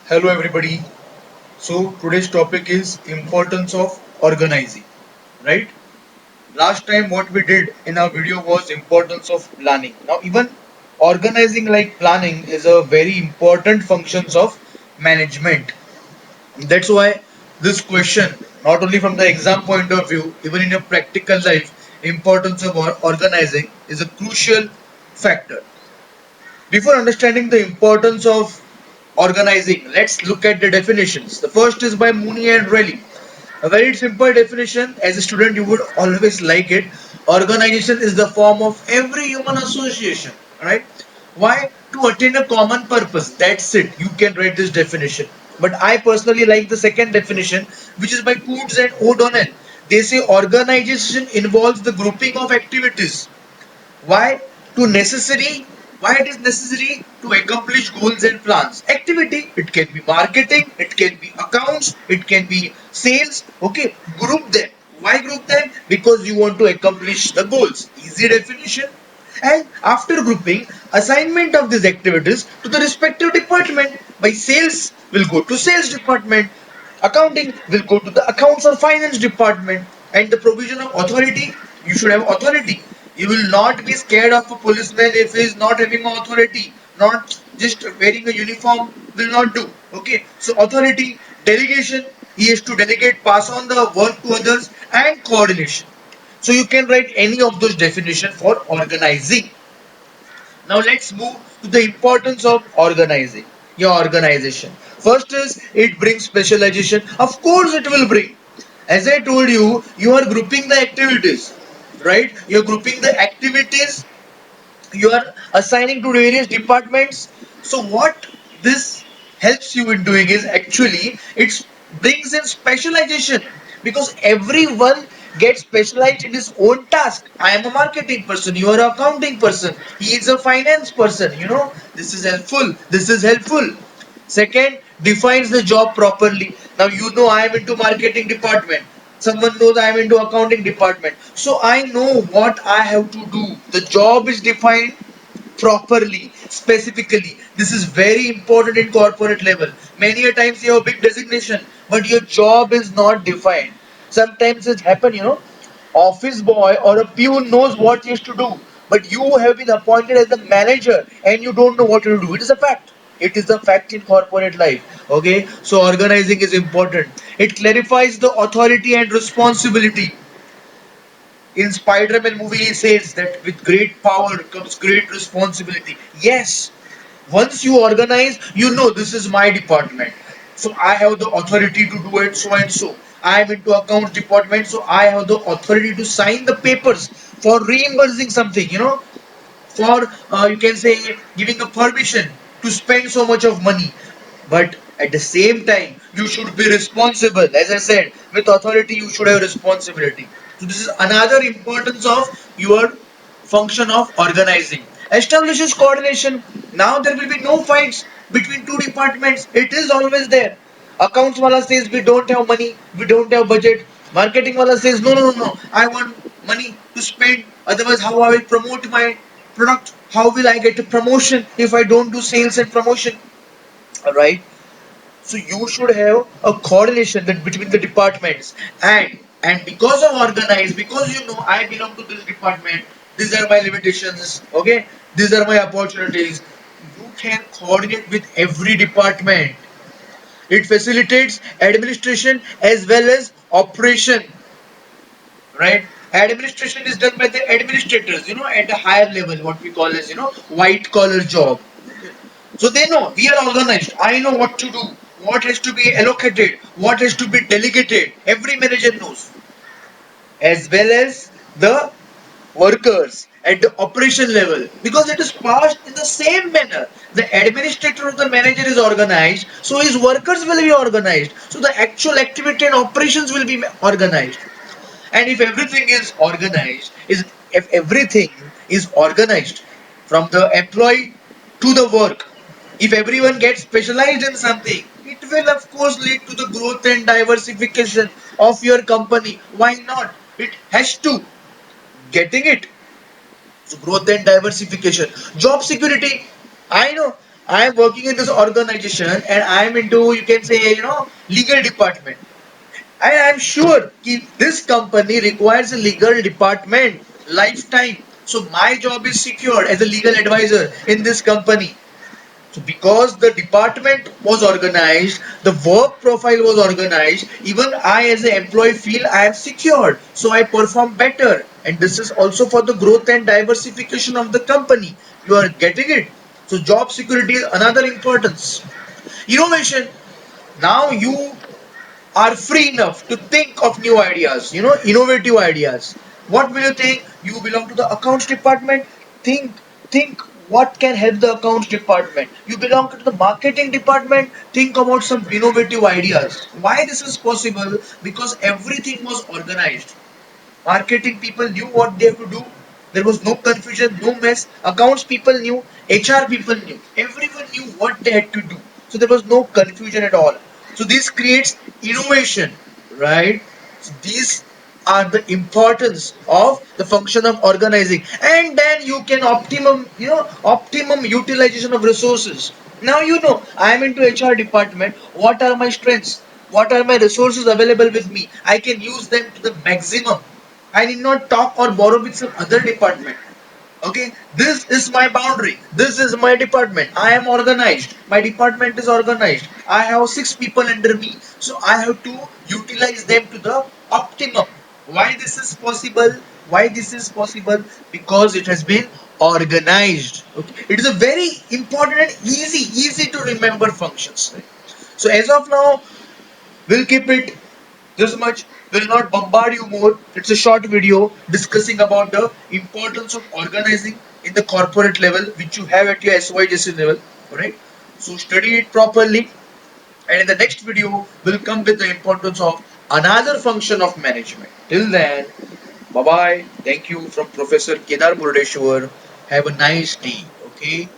Hello everybody. So today's topic is importance of organizing, right? Last time what we did in our video was importance of planning. Now even organizing like planning is a very important functions of management. That's why this question, not only from the exam point of view, even in your practical life, importance of organizing is a crucial factor. Before understanding the importance of organizing, let's look at the definitions. The first is by Mooney and Rayleigh. A very simple definition, as a student, you would always like it. Organization is the form of every human association, right? Why? To attain a common purpose. That's it. You can write this definition. But I personally like the second definition, which is by Coates and O'Donnell. They say organization involves the grouping of activities why to necessary why it is necessary to accomplish goals and plans. Activity, it can be marketing, it can be accounts, it can be sales. Okay, group them. Why group them? Because you want to accomplish the goals. Easy definition. And after grouping, assignment of these activities to the respective department. By sales will go to sales department, accounting will go to the accounts or finance department, and the provision of authority, you should have authority. You will not be scared of a policeman if he is not having authority. Not just wearing a uniform will not do. Okay, so authority, delegation, he has to delegate, pass on the work to others, and coordination. So you can write any of those definitions for organizing. Now let's move to the importance of organizing your organization. First is it brings specialization. Of course it will bring. As I told you, you are grouping the activities, right? You're grouping the activities, you are assigning to various departments. So what this helps you in doing is actually it brings in specialization because everyone gets specialized in his own task. I am a marketing person, you are an accounting person, he is a finance person. This is helpful, this is helpful. Second, defines the job properly. Now I am into marketing department. Someone knows I am into accounting department. So I know what I have to do. The job is defined properly, specifically. This is very important in corporate level. Many a times you have a big designation, but your job is not defined. Sometimes it happen, office boy or a peon knows what he has to do, but you have been appointed as the manager and you don't know what to do. It is a fact. It is a fact in corporate life. Okay, so organizing is important. It clarifies the authority and responsibility. In Spider-Man movie, he says that with great power comes great responsibility. Yes, once you organize, you know this is my department. So I have the authority to do it so and so. I am into accounts department, so I have the authority to sign the papers for reimbursing something, for you can say giving a permission to spend so much of money. But at the same time, you should be responsible. As I said, with authority, you should have responsibility. So this is another importance of your function of organizing. Establishes coordination. Now there will be no fights between two departments. It is always there. Accounts wala says we don't have money, we don't have budget. Marketing wala says no, no, no, no. I want money to spend. Otherwise, how I will promote my product? How will I get a promotion if I don't do sales and promotion? All right. So you should have a coordination that between the departments, and because of organized, because I belong to this department, these are my limitations, okay, these are my opportunities. You can coordinate with every department. It facilitates administration as well as operation, right? Administration is done by the administrators, at a higher level, what we call as white collar job. So they know we are organized. I know what to do, what has to be allocated, what has to be delegated. Every manager knows, as well as the workers at the operation level, because it is passed in the same manner. The administrator of the manager is organized, so his workers will be organized. So the actual activity and operations will be organized. And if everything is organized from the employee to the work, if everyone gets specialized in something, it will of course lead to the growth and diversification of your company. Why not? It has to. Getting it? So growth and diversification. Job security. I know. I am working in this organization and I am into, you can say, legal department. I am sure this company requires a legal department lifetime. So my job is secured as a legal advisor in this company. So because the department was organized, the work profile was organized, even I as an employee feel I am secured. So I perform better. And this is also for the growth and diversification of the company. You are getting it. So job security is another importance. Innovation. Now you are free enough to think of new ideas, innovative ideas. What will you think? You belong to the accounts department. Think what can help the accounts department. You belong to the marketing department. Think about some innovative ideas. Why this is possible? Because everything was organized. Marketing people knew what they have to do. There was no confusion, no mess. Accounts people knew, HR people knew. Everyone knew what they had to do. So there was no confusion at all. So this creates innovation, right? So these are the importance of the function of organizing. And then you can optimum utilization of resources. Now I am into HR department. What are my strengths? What are my resources available with me? I can use them to the maximum. I need not talk or borrow with some other department. Okay, this is my boundary. This is my department. I am organized. My department is organized. I have 6 people under me. So I have to utilize them to the optimum. Why this is possible? Why this is possible? Because it has been organized. Okay. It is a very important and easy to remember functions. Right? So as of now, we'll keep it this much. Will not bombard you more. It's a short video discussing about the importance of organizing in the corporate level, which you have at your SYJC level. Alright. So study it properly. And in the next video, we'll come with the importance of another function of management. Till then, bye bye. Thank you from Professor Kedar Murdeshwar. Have a nice day. Okay.